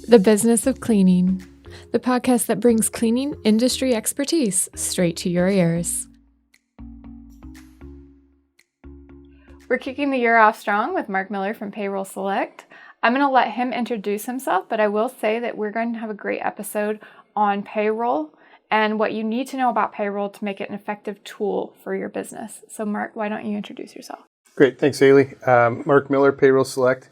The Business of Cleaning, the podcast that brings cleaning industry expertise straight to your ears. We're kicking the year off strong with Mark Miller from Payroll Select. I'm going to let him introduce himself, but I will say that we're going to have a great episode on payroll and what you need to know about payroll to make it an effective tool for your business. So Mark, why don't you introduce yourself? Great. Thanks, Halie. Mark Miller, Payroll Select.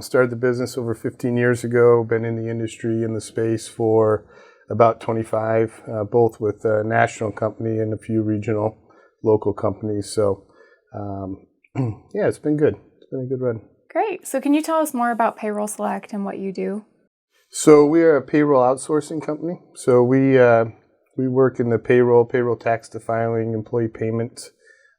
Started the business over 15 years ago, been in the industry, in the space for about 25, both with a national company and a few regional, local companies. So, yeah, it's been good. It's been a good run. Great. So can you tell us more about Payroll Select and what you do? So we are a payroll outsourcing company. So we work in the payroll tax to filing, employee payment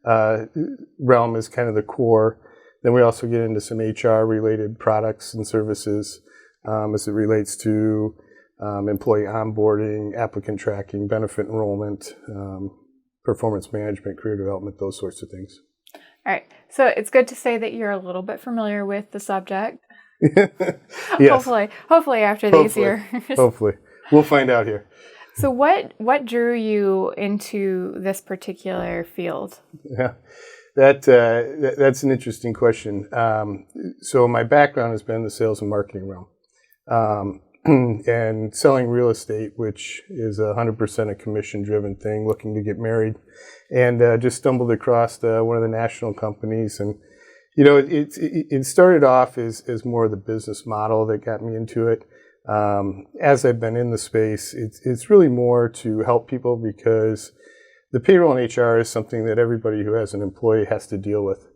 realm is kind of the core. Then we also get into some HR-related products and services as it relates to employee onboarding, applicant tracking, benefit enrollment, performance management, career development, those sorts of things. All right. So it's good to say that you're a little bit familiar with the subject. Yes. Hopefully after these years. Hopefully. We'll find out here. So what drew you into this particular field? Yeah. That's an interesting question. So my background has been in the sales and marketing realm, and selling real estate, which is 100% a commission-driven thing. Looking to get married, and just stumbled across one of the national companies, and it started off as more of the business model that got me into it. As I've been in the space, it's really more to help people because the payroll and HR is something that everybody who has an employee has to deal with.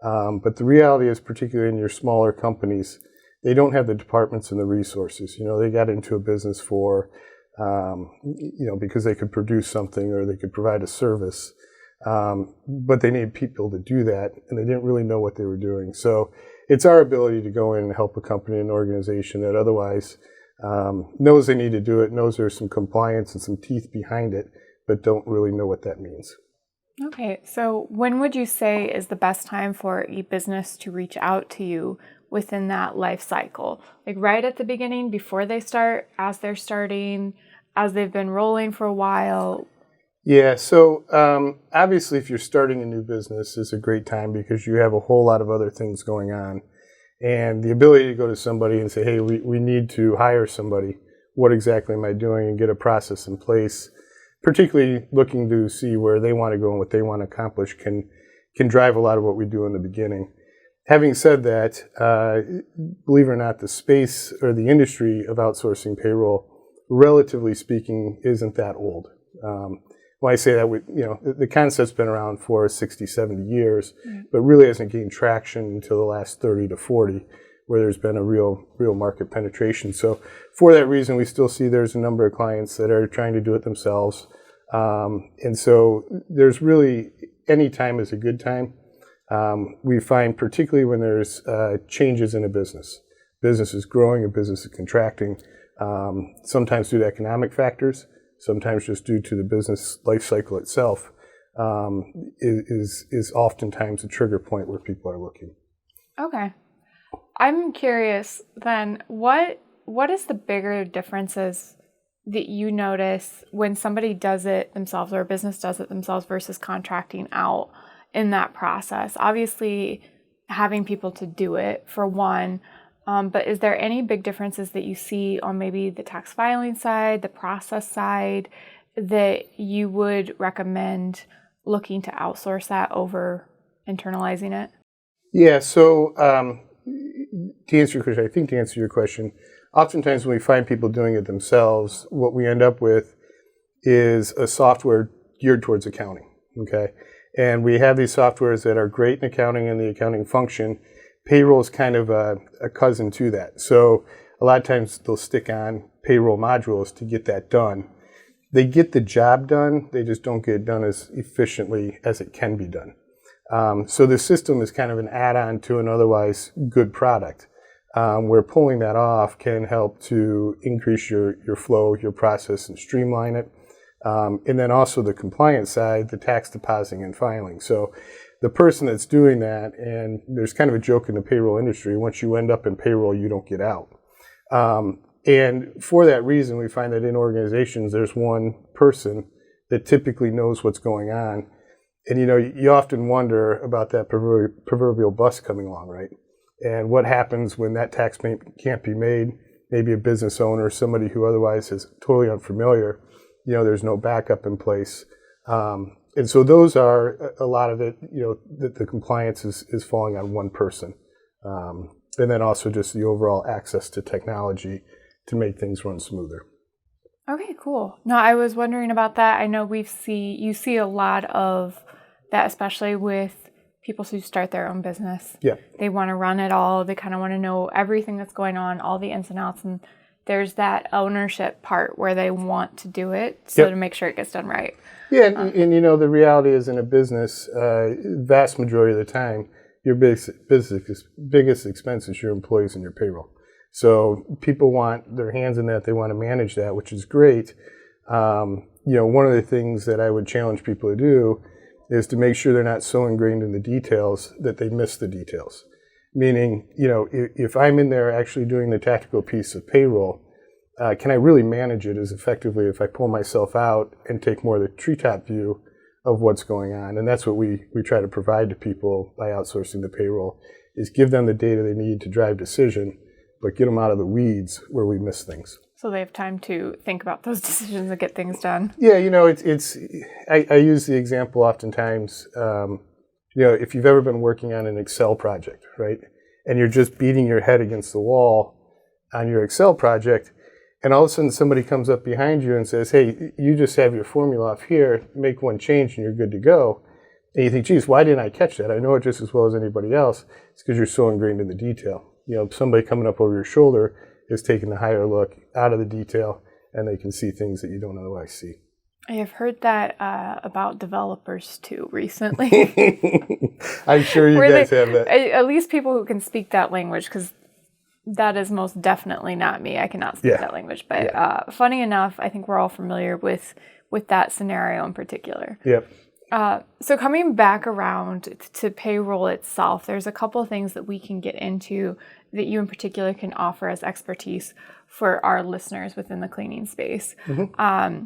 But the reality is, particularly in your smaller companies, they don't have the departments and the resources. They got into a business for, because they could produce something or they could provide a service. But they need people to do that, and they didn't really know what they were doing. So it's our ability to go in and help a company and organization that otherwise knows they need to do it, knows there's some compliance and some teeth behind it, but don't really know what that means. Okay, so when would you say is the best time for a business to reach out to you within that life cycle? Like right at the beginning, before they start, as they're starting, as they've been rolling for a while? Yeah, so obviously if you're starting a new business, it's a great time because you have a whole lot of other things going on. And the ability to go to somebody and say, hey, we need to hire somebody. What exactly am I doing? And get a process in place. Particularly looking to see where they want to go and what they want to accomplish can drive a lot of what we do in the beginning. Having said that, believe it or not, the space or the industry of outsourcing payroll, relatively speaking, isn't that old. When I say that, the concept's been around for 60, 70 years, but really hasn't gained traction until the last 30 to 40, where there's been a real market penetration. So for that reason, we still see there's a number of clients that are trying to do it themselves. And so there's really, any time is a good time. We find particularly when there's changes in a business. Business is growing, a business is contracting, sometimes due to economic factors, sometimes just due to the business life cycle itself, is oftentimes a trigger point where people are looking. Okay. I'm curious then, what is the bigger differences that you notice when somebody does it themselves or a business does it themselves versus contracting out in that process? Obviously, having people to do it for one, but is there any big differences that you see on maybe the tax filing side, the process side, that you would recommend looking to outsource that over internalizing it? Yeah, so to answer your question, oftentimes when we find people doing it themselves, what we end up with is a software geared towards accounting, okay? And we have these softwares that are great in accounting and the accounting function. Payroll is kind of a cousin to that. So a lot of times they'll stick on payroll modules to get that done. They get the job done, they just don't get it done as efficiently as it can be done. So the system is kind of an add-on to an otherwise good product, where pulling that off can help to increase your flow, your process, and streamline it. And then also the compliance side, the tax depositing and filing. So the person that's doing that, and there's kind of a joke in the payroll industry, once you end up in payroll, you don't get out. And for that reason, we find that in organizations, there's one person that typically knows what's going on. And, you often wonder about that proverbial bus coming along, right? And what happens when that tax payment can't be made? Maybe a business owner, somebody who otherwise is totally unfamiliar, there's no backup in place. And so those are a lot of it, that the compliance is falling on one person. And then also just the overall access to technology to make things run smoother. Okay, cool. No, I was wondering about that. I know you see a lot of that, especially with people who start their own business. Yeah. They want to run it all. They kind of want to know everything that's going on, all the ins and outs. And there's that ownership part where they want to do it to make sure it gets done right. Yeah, and the reality is in a business, vast majority of the time, your biggest expense is your employees and your payroll. So people want their hands in that. They want to manage that, which is great. One of the things that I would challenge people to do is to make sure they're not so ingrained in the details that they miss the details. Meaning, if I'm in there actually doing the tactical piece of payroll, can I really manage it as effectively if I pull myself out and take more of the treetop view of what's going on? And that's what we try to provide to people by outsourcing the payroll, is give them the data they need to drive decision, but get them out of the weeds where we miss things. So they have time to think about those decisions and get things done. Yeah, I use the example oftentimes, if you've ever been working on an Excel project, right? And you're just beating your head against the wall on your Excel project, and all of a sudden somebody comes up behind you and says, hey, you just have your formula off here, make one change and you're good to go. And you think, geez, why didn't I catch that? I know it just as well as anybody else. It's because you're so ingrained in the detail. Somebody coming up over your shoulder is taking a higher look out of the detail, and they can see things that you don't otherwise see. I have heard that about developers too recently. I'm sure you guys have that. At least people who can speak that language, because that is most definitely not me. I cannot speak that language. But funny enough, I think we're all familiar with that scenario in particular. Yep. So coming back around to payroll itself, there's a couple of things that we can get into that you in particular can offer as expertise for our listeners within the cleaning space. Mm-hmm.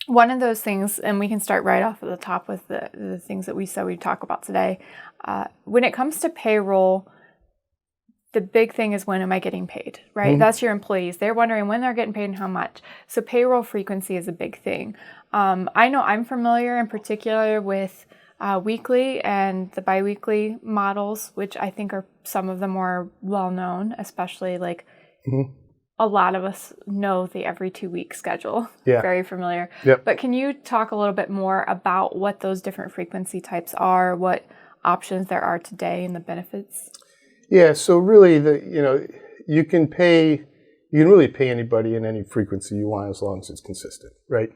One of those things, and we can start right off at the top with the things that we said we'd talk about today. When it comes to payroll, the big thing is, when am I getting paid, right? Mm-hmm. That's your employees. They're wondering when they're getting paid and how much. So payroll frequency is a big thing. I know I'm familiar in particular with weekly and the biweekly models, which I think are some of the more well-known, especially a lot of us know the every 2-week schedule. Yeah. Very familiar. Yep. But can you talk a little bit more about what those different frequency types are, what options there are today, and the benefits? Yeah, so really, you can really pay anybody in any frequency you want as long as it's consistent, right?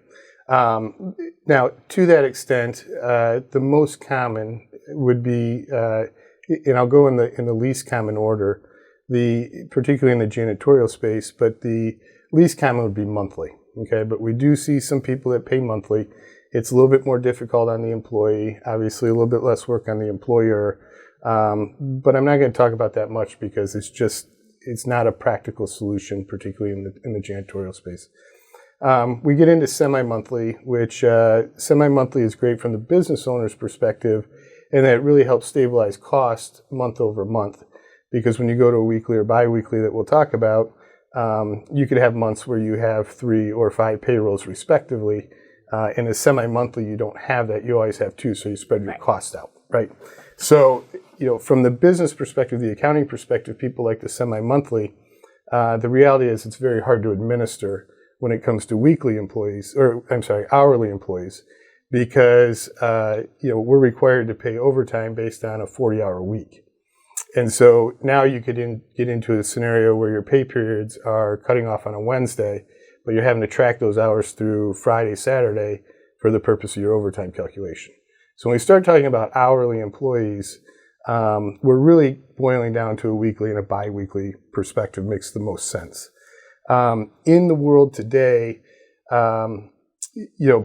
Now, to that extent, the most common would be, and I'll go in the least common order, particularly in the janitorial space, but the least common would be monthly. Okay, but we do see some people that pay monthly. It's a little bit more difficult on the employee, obviously a little bit less work on the employer. But I'm not going to talk about that much because it's not a practical solution, particularly in the janitorial space. We get into semi-monthly, which semi-monthly is great from the business owner's perspective, and that really helps stabilize cost month over month. Because when you go to a weekly or bi-weekly that we'll talk about, you could have months where you have 3 or 5 payrolls respectively. In a semi-monthly, you don't have that. You always have 2, so you spread your costs out, right? So, from the business perspective, the accounting perspective, people like the semi-monthly. The reality is it's very hard to administer when it comes to hourly employees, because, we're required to pay overtime based on a 40-hour week. And so now you could get into a scenario where your pay periods are cutting off on a Wednesday, but you're having to track those hours through Friday, Saturday for the purpose of your overtime calculation. So when we start talking about hourly employees, we're really boiling down to a weekly and a bi-weekly perspective makes the most sense. In the world today,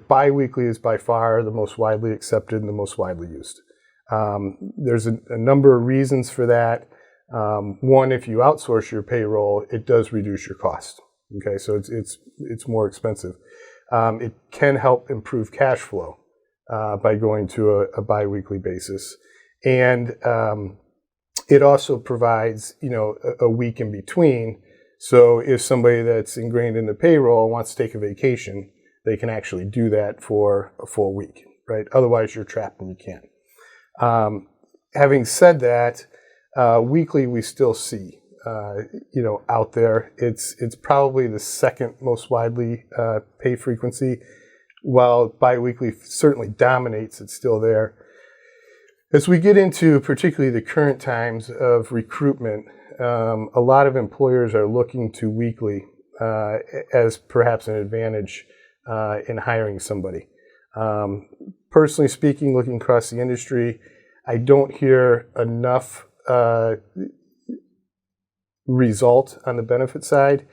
bi-weekly is by far the most widely accepted and the most widely used. There's a number of reasons for that. One, if you outsource your payroll, it does reduce your cost. Okay, so it's more expensive. It can help improve cash flow by going to a biweekly basis, and it also provides a week in between. So if somebody that's ingrained in the payroll wants to take a vacation, they can actually do that for a full week, right? Otherwise, you're trapped and you can't. Having said that, weekly we still see, out there. It's probably the second most widely pay frequency, while biweekly certainly dominates. It's still there. As we get into particularly the current times of recruitment, a lot of employers are looking to weekly as perhaps an advantage in hiring somebody. Personally speaking, looking across the industry, I don't hear enough result on the benefit side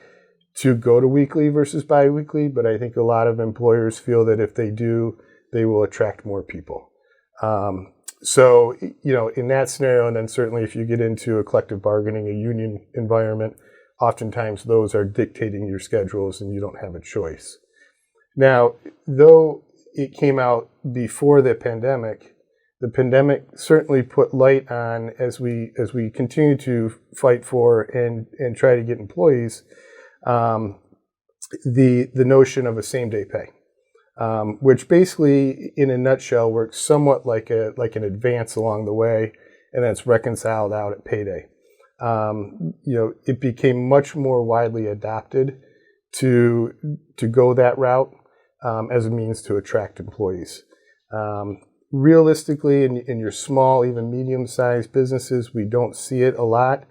to go to weekly versus biweekly, but I think a lot of employers feel that if they do, they will attract more people. So, in that scenario, and then certainly if you get into a collective bargaining, a union environment, oftentimes those are dictating your schedules and you don't have a choice. Now, though it came out before the pandemic certainly put light on, as we continue to fight for and try to get employees, the notion of a same-day pay. Which basically, in a nutshell, works somewhat like an advance along the way, and then it's reconciled out at payday. It became much more widely adopted to go that route as a means to attract employees. Realistically, in your small, even medium-sized businesses, we don't see it a lot,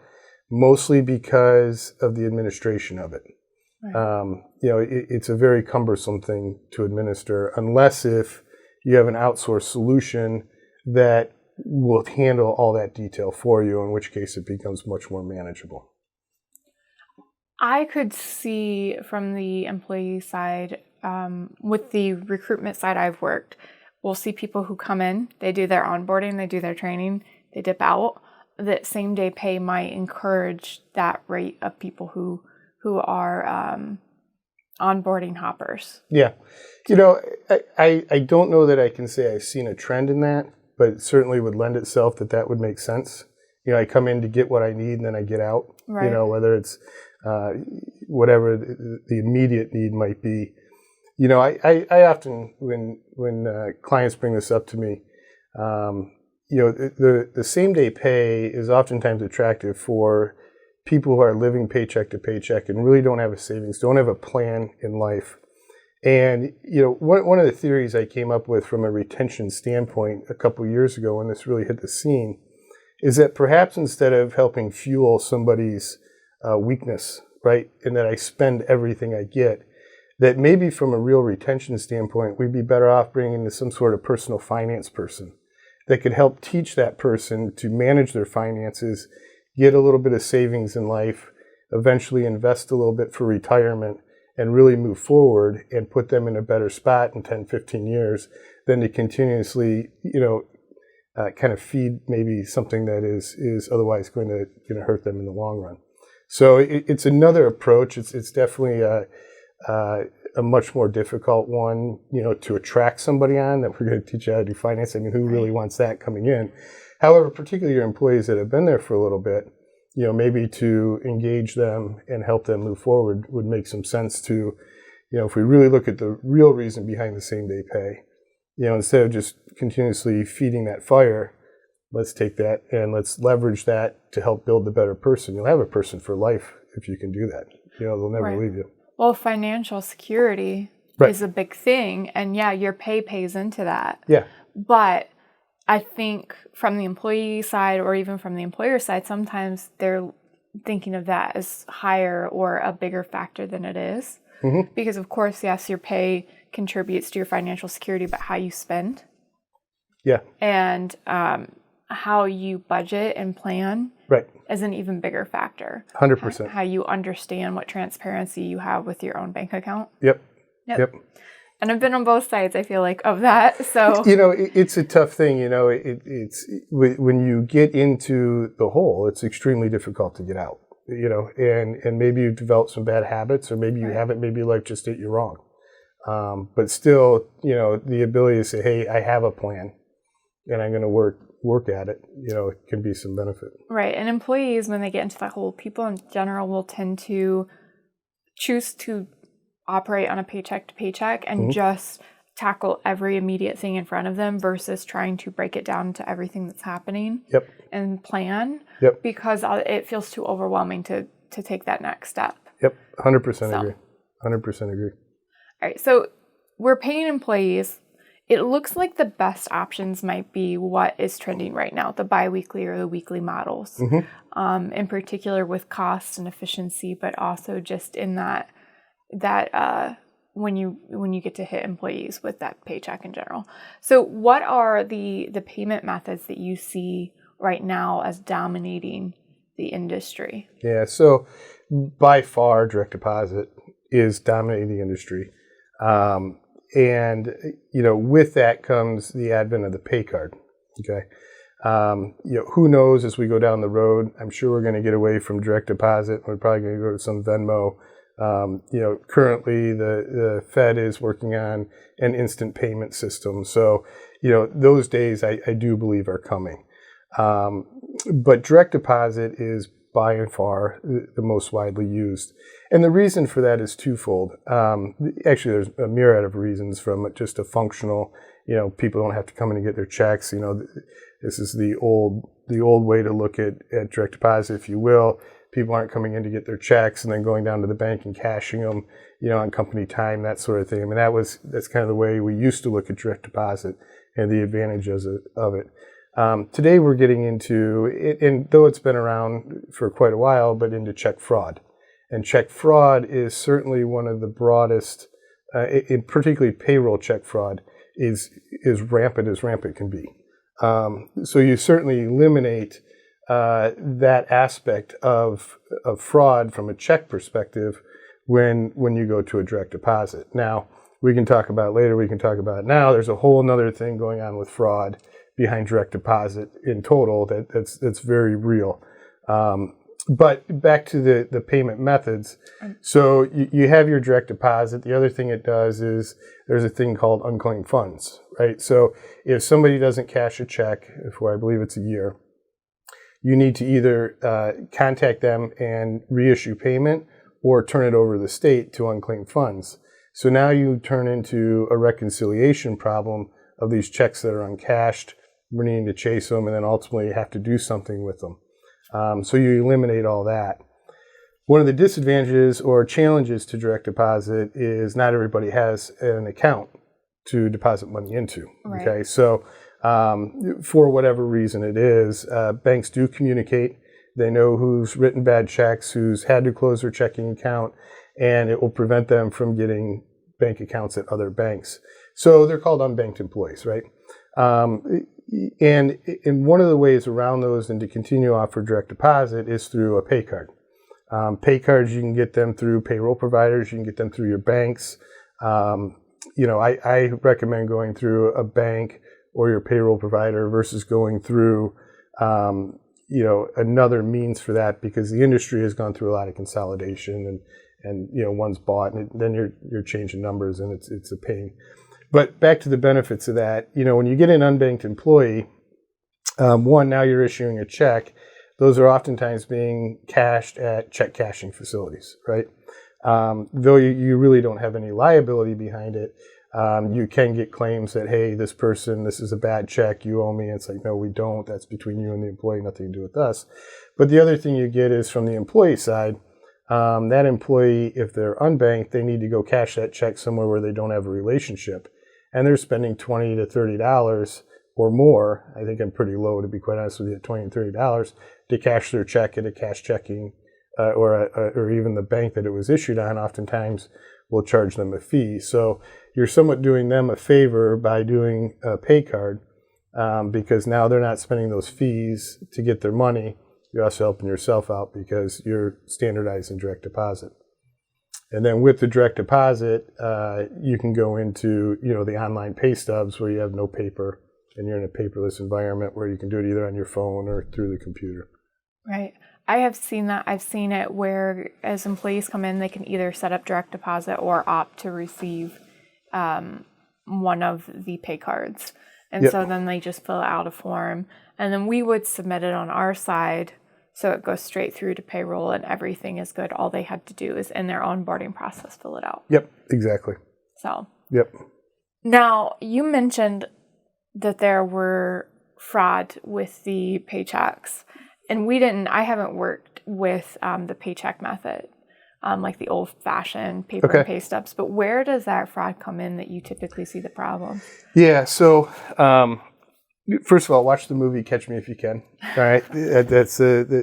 mostly because of the administration of it. Right. It's a very cumbersome thing to administer, unless if you have an outsourced solution that will handle all that detail for you, in which case it becomes much more manageable. I could see from the employee side, with the recruitment side I've worked, we'll see people who come in, they do their onboarding, they do their training, they dip out. That same day pay might encourage that rate of people who are onboarding hoppers. Yeah. I don't know that I can say I've seen a trend in that, but it certainly would lend itself that would make sense. I come in to get what I need and then I get out, right. Whether it's whatever the immediate need might be. I often, when clients bring this up to me, the same day pay is oftentimes attractive for people who are living paycheck to paycheck and really don't have a savings, don't have a plan in life. And, one of the theories I came up with from a retention standpoint a couple of years ago when this really hit the scene is that perhaps instead of helping fuel somebody's weakness, right, and that I spend everything I get, that maybe from a real retention standpoint, we'd be better off bringing in some sort of personal finance person that could help teach that person to manage their finances, get a little bit of savings in life, eventually invest a little bit for retirement, and really move forward and put them in a better spot in 10, 15 years than to continuously, kind of feed maybe something that is otherwise going to hurt them in the long run. So it's another approach. It's definitely a much more difficult one, to attract somebody on, that we're going to teach you how to do finance. I mean, who really wants that coming in? However, particularly your employees that have been there for a little bit, maybe to engage them and help them move forward would make some sense to, if we really look at the real reason behind the same day pay, instead of just continuously feeding that fire, let's take that and let's leverage that to help build the better person. You'll have a person for life if you can do that. They'll never leave you. Well, financial security is a big thing. And yeah, your pay pays into that. Yeah. But I think from the employee side or even from the employer side, sometimes they're thinking of that as higher or a bigger factor than it is. Mm-hmm. Because of course, yes, your pay contributes to your financial security, but how you spend. Yeah. And how you budget and plan is an even bigger factor. 100%. How you understand what transparency you have with your own bank account. Yep. And I've been on both sides, I feel like, of that. So it's a tough thing. It's when you get into the hole, it's extremely difficult to get out. and maybe you've developed some bad habits, or maybe you haven't, maybe life just hit you wrong. But still, the ability to say, hey, I have a plan and I'm going to work at it, it can be some benefit. Right. And employees, when they get into that hole, people in general will tend to choose to operate on a paycheck to paycheck and just tackle every immediate thing in front of them versus trying to break it down to everything that's happening and plan because it feels too overwhelming to take that next step. 100% agree. 100% agree. All right. So we're paying employees. It looks like the best options might be what is trending right now, the biweekly or the weekly models, in particular with cost and efficiency, but also just in that when you get to hit employees with that paycheck in general. So what are the payment methods that you see right now as dominating the industry? Yeah, so by far direct deposit is dominating the industry. And, with that comes the advent of the pay card. Okay. Who knows as we go down the road, I'm sure we're going to get away from direct deposit. We're probably going to go to some Venmo. Currently the Fed is working on an instant payment system. So, those days I do believe are coming. But direct deposit is by and far the most widely used. And the reason for that is twofold. Actually, there's a myriad of reasons, from just a functional, people don't have to come in and get their checks. This is the old way to look at direct deposit, if you will. People aren't coming in to get their checks and then going down to the bank and cashing them, on company time, that sort of thing. I mean, that's kind of the way we used to look at direct deposit and the advantages of it. Today we're getting into it, and though it's been around for quite a while, but into check fraud. And check fraud is certainly one of the broadest, particularly payroll check fraud, is rampant as rampant can be. So you certainly eliminate that aspect of fraud from a check perspective when you go to a direct deposit. Now, we can talk about it later, we can talk about it now. There's a whole other thing going on with fraud behind direct deposit in total that's very real. But back to the payment methods. So you have your direct deposit. The other thing it does is there's a thing called unclaimed funds, right? So if somebody doesn't cash a check for, I believe it's a year, you need to either contact them and reissue payment or turn it over to the state to unclaimed funds. So now you turn into a reconciliation problem of these checks that are uncashed. We're needing to chase them and then ultimately have to do something with them. So you eliminate all that. One of the disadvantages or challenges to direct deposit is not everybody has an account to deposit money into. Right. Okay, so for whatever reason it is, banks do communicate. They know who's written bad checks, who's had to close their checking account, and it will prevent them from getting bank accounts at other banks. So they're called unbanked employees, right? And one of the ways around those and to continue to offer direct deposit is through a pay card. Pay cards, you can get them through payroll providers, you can get them through your banks. I recommend going through a bank or your payroll provider versus going through, another means for that, because the industry has gone through a lot of consolidation and one's bought and then you're changing numbers and it's a pain. But back to the benefits of that, when you get an unbanked employee, one, now you're issuing a check. Those are oftentimes being cashed at check cashing facilities, right? Though you really don't have any liability behind it, you can get claims that, hey, this is a bad check, you owe me. And it's like, no, we don't. That's between you and the employee, nothing to do with us. But the other thing you get is from the employee side. That employee, if they're unbanked, they need to go cash that check somewhere where they don't have a relationship. And they're spending $20 to $30 or more. I think I'm pretty low, to be quite honest with you, at $20 to $30 to cash their check at a cash checking or even the bank that it was issued on. Oftentimes will charge them a fee. So you're somewhat doing them a favor by doing a pay card because now they're not spending those fees to get their money. You're also helping yourself out because you're standardizing direct deposit. And then with the direct deposit, you can go into, the online pay stubs where you have no paper and you're in a paperless environment where you can do it either on your phone or through the computer. Right. I have seen that. I've seen it where as employees come in, they can either set up direct deposit or opt to receive one of the pay cards. And Yep. so then they just fill out a form. And then we would submit it on our side so it goes straight through to payroll and everything is good. All they had to do is in their onboarding process fill it out. Yep, exactly. So. Yep. Now, you mentioned that there were fraud with the paychecks. And I haven't worked with the paycheck method, like the old-fashioned paper and pay stubs. But where does that fraud come in that you typically see the problem? Yeah, so first of all, watch the movie Catch Me If You Can. All right, that's Frank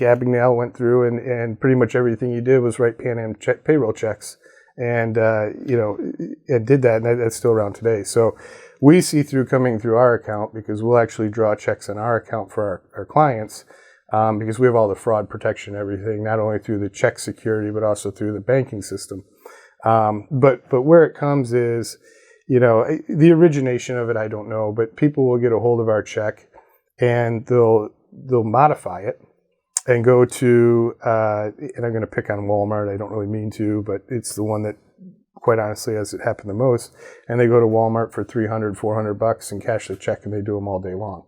Abagnale went through and pretty much everything he did was write Pan Am payroll checks, and and did that, and that's still around today. So we see coming through our account because we'll actually draw checks on our account for our clients because we have all the fraud protection, everything, not only through the check security but also through the banking system. But where it comes is, the origination of it, I don't know, but people will get a hold of our check and they'll modify it and go to, and I'm going to pick on Walmart. I don't really mean to, but it's the one that quite honestly has it happen the most. And they go to Walmart for $300, $400 and cash the check and they do them all day long.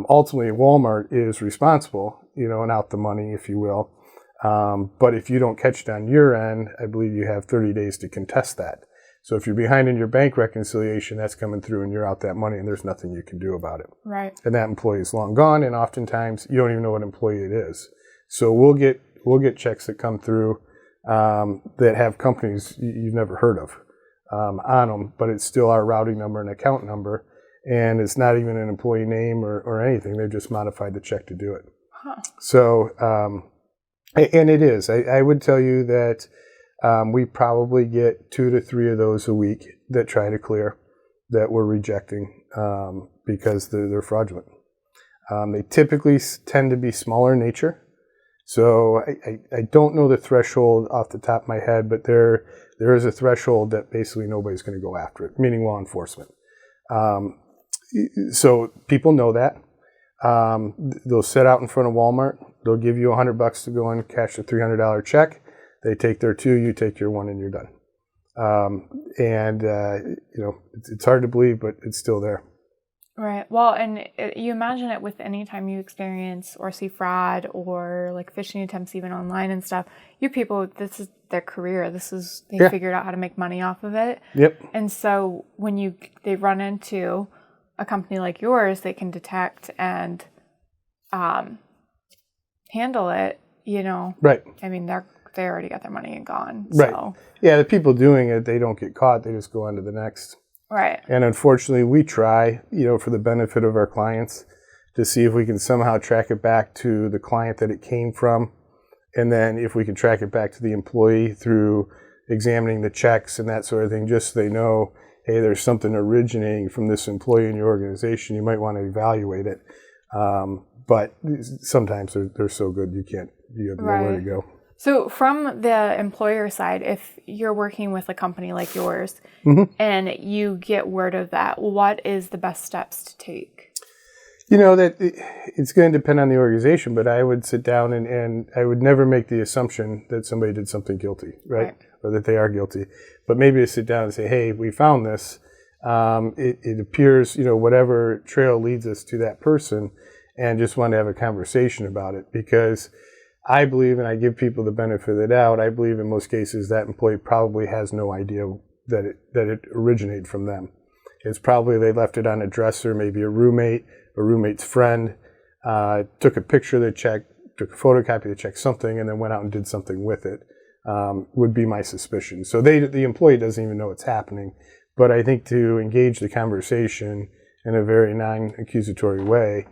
Ultimately, Walmart is responsible, and out the money, if you will. But if you don't catch it on your end, I believe you have 30 days to contest that. So if you're behind in your bank reconciliation, that's coming through and you're out that money and there's nothing you can do about it. Right. And that employee is long gone, and oftentimes you don't even know what employee it is. So we'll get checks that come through that have companies you've never heard of on them, but it's still our routing number and account number, and it's not even an employee name or anything. They've just modified the check to do it. Huh. So, and it is. I would tell you that we probably get 2 to 3 of those a week that try to clear that we're rejecting because they're fraudulent. They typically tend to be smaller in nature. So I don't know the threshold off the top of my head, but there is a threshold that basically nobody's going to go after it, meaning law enforcement. So people know that. They'll sit out in front of Walmart. They'll give you $100 to go and cash a $300 check. They take their 2, you take your 1, and you're done. It's hard to believe, but it's still there. Right. Well, and you imagine it with any time you experience or see fraud or like phishing attempts even online and stuff. You people, this is their career. They figured out how to make money off of it. Yep. And so when they run into a company like yours, they can detect and handle it, Right. I mean, they already got their money and gone. Right. So. Yeah, the people doing it, they don't get caught. They just go on to the next. Right. And unfortunately, we try, for the benefit of our clients, to see if we can somehow track it back to the client that it came from. And then if we can track it back to the employee through examining the checks and that sort of thing, just so they know, hey, there's something originating from this employee in your organization. You might want to evaluate it. But sometimes they're so good you have nowhere to go. So from the employer side, if you're working with a company like yours and you get word of that, what is the best steps to take? That it's going to depend on the organization, but I would sit down and I would never make the assumption that somebody did something guilty, right? Or that they are guilty. But maybe to sit down and say, hey, we found this. It appears, whatever trail leads us to that person, and just want to have a conversation about it, because I believe, and I give people the benefit of the doubt, I believe in most cases that employee probably has no idea that it originated from them. It's probably they left it on a dresser, maybe a roommate's friend, took a picture of the check, took a photocopy of the check, something, and then went out and did something with it, would be my suspicion. So the employee doesn't even know it's happening. But I think to engage the conversation in a very non-accusatory way,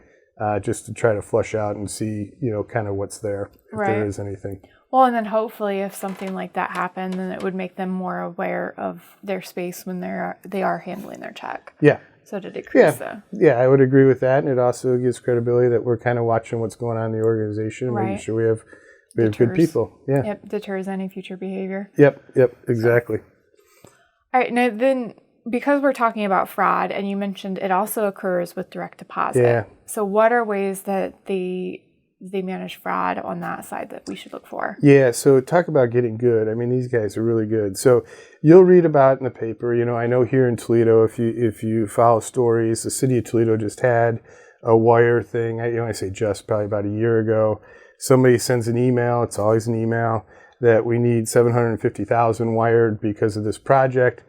just to try to flush out and see, kind of what's there, if there is anything. Well, and then hopefully if something like that happened, then it would make them more aware of their space when they are handling their check. Yeah. So to decrease Yeah, I would agree with that. And it also gives credibility that we're kind of watching what's going on in the organization and making sure we have good people. Yeah. Yep, deters any future behavior. Yep, exactly. All right, now then because we're talking about fraud, and you mentioned it also occurs with direct deposit. Yeah. So what are ways that they manage fraud on that side that we should look for? Yeah, so talk about getting good. I mean, these guys are really good. So you'll read about in the paper, I know here in Toledo, if you follow stories, the city of Toledo just had a wire thing. I say just probably about a year ago. Somebody sends an email, it's always an email, that we need $750,000 wired because of this project.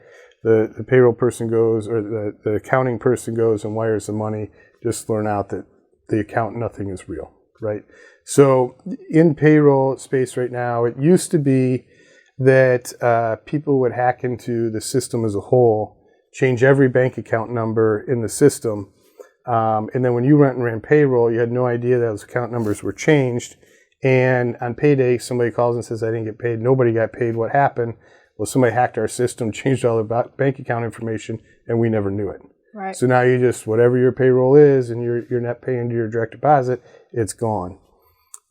The payroll person goes, or the accounting person goes and wires the money, just learn out that the account, nothing is real, right? So in payroll space right now, it used to be that people would hack into the system as a whole, change every bank account number in the system, and then when you went and ran payroll, you had no idea those account numbers were changed. And on payday, somebody calls and says, I didn't get paid. Nobody got paid. What happened? Well, somebody hacked our system, changed all the bank account information, and we never knew it. Right. So now you just, whatever your payroll is and your net pay into your direct deposit, it's gone.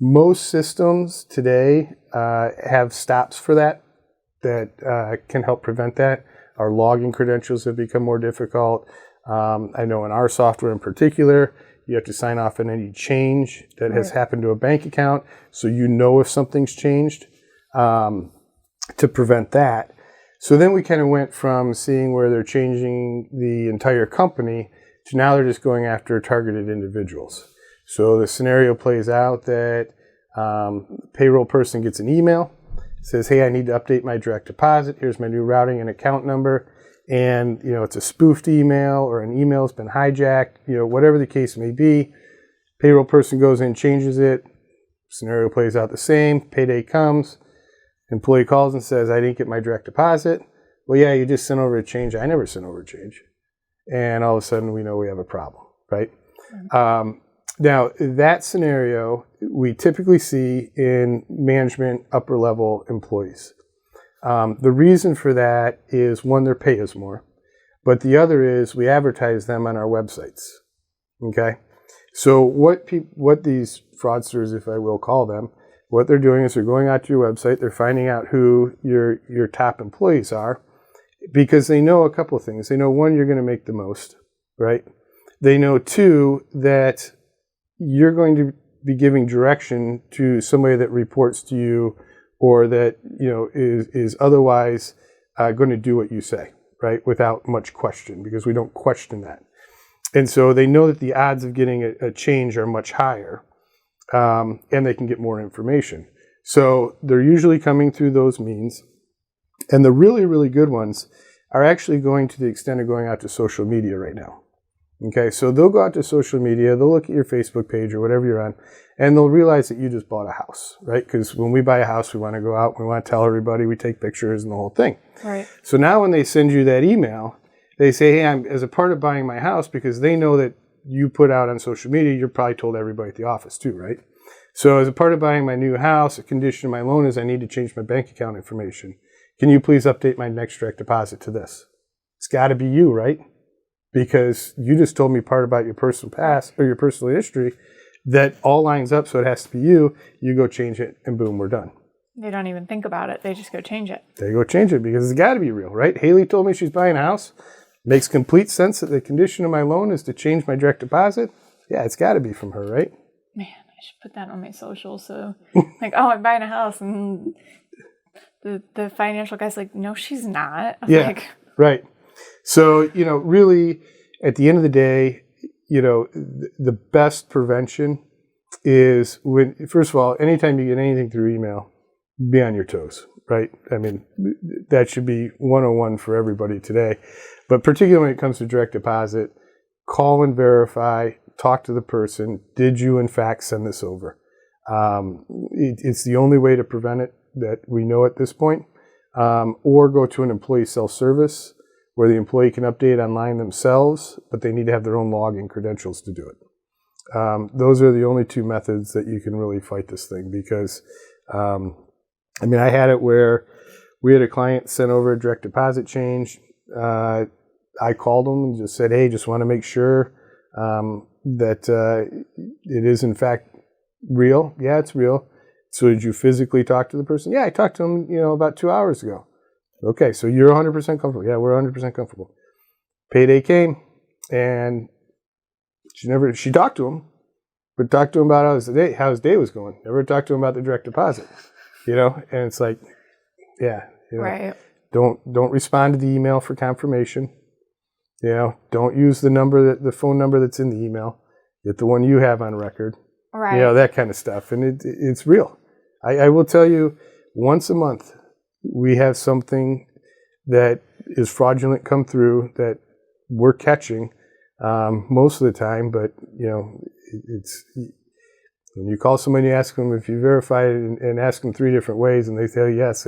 Most systems today have stops for that can help prevent that. Our login credentials have become more difficult. I know in our software in particular, you have to sign off on any change that has happened to a bank account, so you know if something's changed, to prevent that. So then we kind of went from seeing where they're changing the entire company to now they're just going after targeted individuals. So the scenario plays out that payroll person gets an email, says, hey, I need to update my direct deposit. Here's my new routing and account number. And, it's a spoofed email or an email's been hijacked, whatever the case may be. Payroll person goes in, changes it. Scenario plays out the same. Payday comes. Employee calls and says, I didn't get my direct deposit. Well, yeah, you just sent over a change. I never sent over a change. And all of a sudden we know we have a problem, right? Mm-hmm. Now, that scenario we typically see in management upper level employees. The reason for that is, one, their pay is more, but the other is we advertise them on our websites. Okay, so what these fraudsters, if I will call them, what they're doing is they're going out to your website, they're finding out who your top employees are, because they know a couple of things. They know, one, you're going to make the most, right? They know, two, that you're going to be giving direction to somebody that reports to you, or that is otherwise going to do what you say, right, without much question, because we don't question that. And so they know that the odds of getting a change are much higher, and they can get more information. So they're usually coming through those means. And the really, really good ones are actually going to the extent of going out to social media right now. Okay, so they'll go out to social media, they'll look at your Facebook page or whatever you're on, and they'll realize that you just bought a house, right? Because when we buy a house, we want to go out, we want to tell everybody, we take pictures and the whole thing. Right. So now when they send you that email, they say, hey, I'm as a part of buying my house, because they know that you put out on social media, you're probably told everybody at the office too, right? So as a part of buying my new house, a condition of my loan is I need to change my bank account information. Can you please update my next direct deposit to this? It's got to be you, right? Because you just told me part about your personal past or your personal history that all lines up, so it has to be you. You go change it, and boom, we're done. They don't even think about it. They just go change it. They go change it because it's got to be real, right? Halie told me she's buying a house. Makes complete sense that the condition of my loan is to change my direct deposit. Yeah, it's got to be from her, right? Man, I should put that on my social. So, I'm buying a house, and the financial guy's like, no, she's not. I'm like, right. So, really, at the end of the day, the best prevention is first of all, anytime you get anything through email, be on your toes, right? I mean, that should be 101 for everybody today. But particularly when it comes to direct deposit, call and verify, talk to the person. Did you, in fact, send this over? It's the only way to prevent it that we know at this point. Or go to an employee self-service, where the employee can update online themselves, but they need to have their own login credentials to do it. Those are the only two methods that you can really fight this thing, because, I had it where we had a client send over a direct deposit change. I called them and just said, hey, just want to make sure that it is in fact real. Yeah, it's real. So did you physically talk to the person? Yeah, I talked to them, about 2 hours ago. Okay, so you're 100% comfortable. Yeah, we're 100% comfortable. Payday came, and she talked to him, but talked to him about how his day was going. Never talked to him about the direct deposit, and it's like, yeah, Right. Don't respond to the email for confirmation. Don't use the phone number that's in the email. Get the one you have on record. Right. That kind of stuff. And it's real. I will tell you, once a month, we have something that is fraudulent come through that we're catching most of the time. But, it's when you call somebody and ask them if you verify it and ask them 3 different ways and they say yes,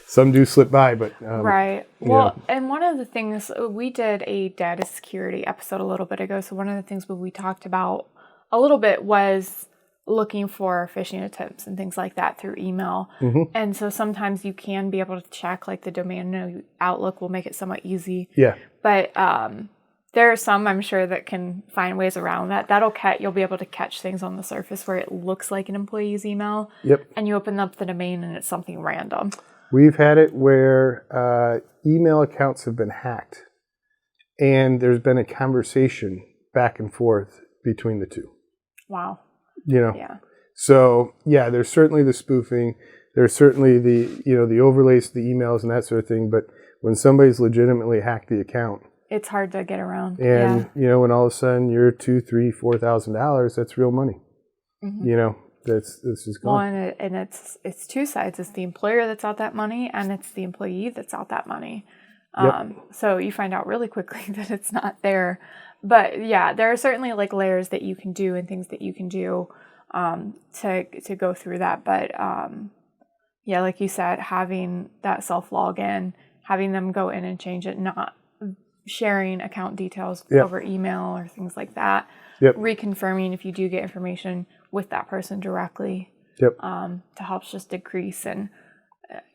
some do slip by. But right. Well, and one of the things, we did a data security episode a little bit ago. So one of the things we talked about a little bit was looking for phishing attempts and things like that through email. Mm-hmm. And so sometimes you can be able to check, like the domain Outlook will make it somewhat easy. Yeah. But there are some, I'm sure, that can find ways around that. You'll be able to catch things on the surface where it looks like an employee's email. Yep. And you open up the domain and it's something random. We've had it where email accounts have been hacked, and there's been a conversation back and forth between the two. Wow. Yeah. So yeah, there's certainly the spoofing. There's certainly the overlays to the emails and that sort of thing. But when somebody's legitimately hacked the account, it's hard to get around. And when all of a sudden you're $2,000, $3,000, $4,000, that's real money. Mm-hmm. This is gone. Well, and it's two sides. It's the employer that's out that money, and it's the employee that's out that money. Yep. So you find out really quickly that it's not there. But yeah, there are certainly like layers that you can do and things that you can do to go through that. But yeah, like you said, having that self login, having them go in and change it, not sharing account details over email or things like that. Yep. Reconfirming if you do get information with that person directly. Yep. To help just decrease. And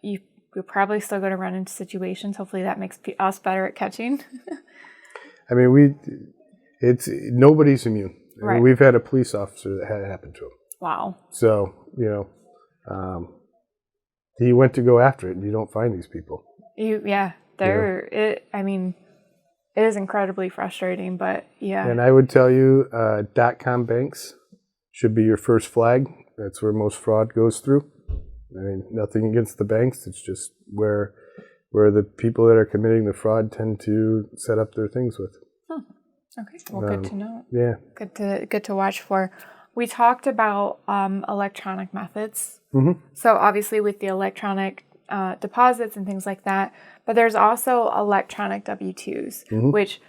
you're probably still going to run into situations. Hopefully that makes us better at catching. I mean, nobody's immune. Right. I mean, we've had a police officer that had it happen to him. Wow. So, he went to go after it, and you don't find these people. It is incredibly frustrating, but yeah. And I would tell you, .com banks should be your first flag. That's where most fraud goes through. I mean, nothing against the banks. It's just where the people that are committing the fraud tend to set up their things with. Okay. Well, good to know. Yeah. Good to watch for. We talked about electronic methods. Mm-hmm. So obviously with the electronic deposits and things like that, but there's also electronic W-2s, which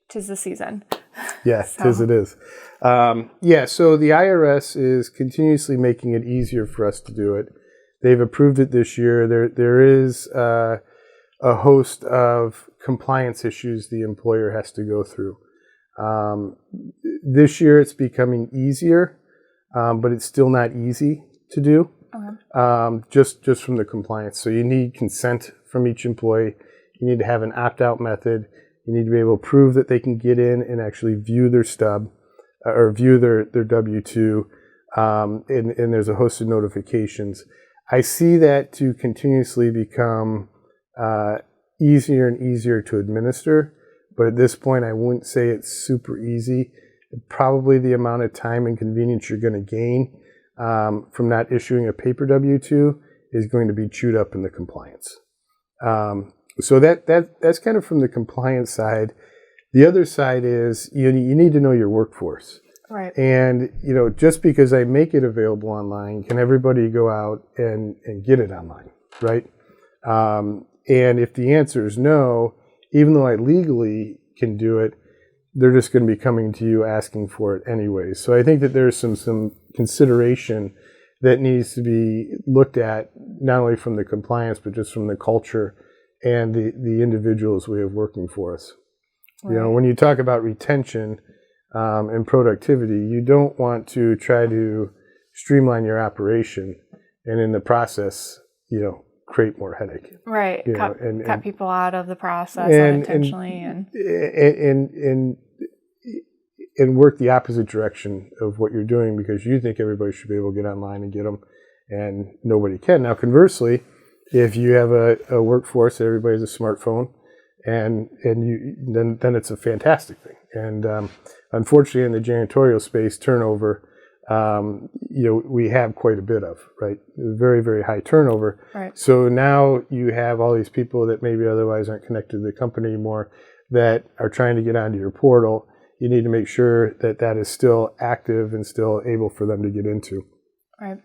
'tis the season. Yeah, tis it is. So the IRS is continuously making it easier for us to do it. They've approved it this year. There is a host of compliance issues the employer has to go through. This year it's becoming easier, but it's still not easy to do. Okay. Just from the compliance. So you need consent from each employee. You need to have an opt-out method. You need to be able to prove that they can get in and actually view their stub or view their W-2. And there's a host of notifications. I see that to continuously become easier and easier to administer. But at this point, I wouldn't say it's super easy. Probably the amount of time and convenience you're going to gain from not issuing a paper W-2 is going to be chewed up in the compliance. So that's kind of from the compliance side. The other side is you need to know your workforce. Right. And, just because I make it available online, can everybody go out and get it online, right? And if the answer is no, even though I legally can do it, they're just going to be coming to you asking for it anyway. So I think that there's some consideration that needs to be looked at, not only from the compliance, but just from the culture and the individuals we have working for us. Right. When you talk about retention and productivity, you don't want to try to streamline your operation and in the process, create more headache. Right. Cut people out of the process unintentionally and work the opposite direction of what you're doing because you think everybody should be able to get online and get them, and nobody can. Now, conversely, if you have a workforce that everybody has a smartphone then it's a fantastic thing. And unfortunately, in the janitorial space, turnover, we have quite a bit of, right? Very, very high turnover. Right. So now you have all these people that maybe otherwise aren't connected to the company anymore that are trying to get onto your portal. You need to make sure that that is still active and still able for them to get into. Right.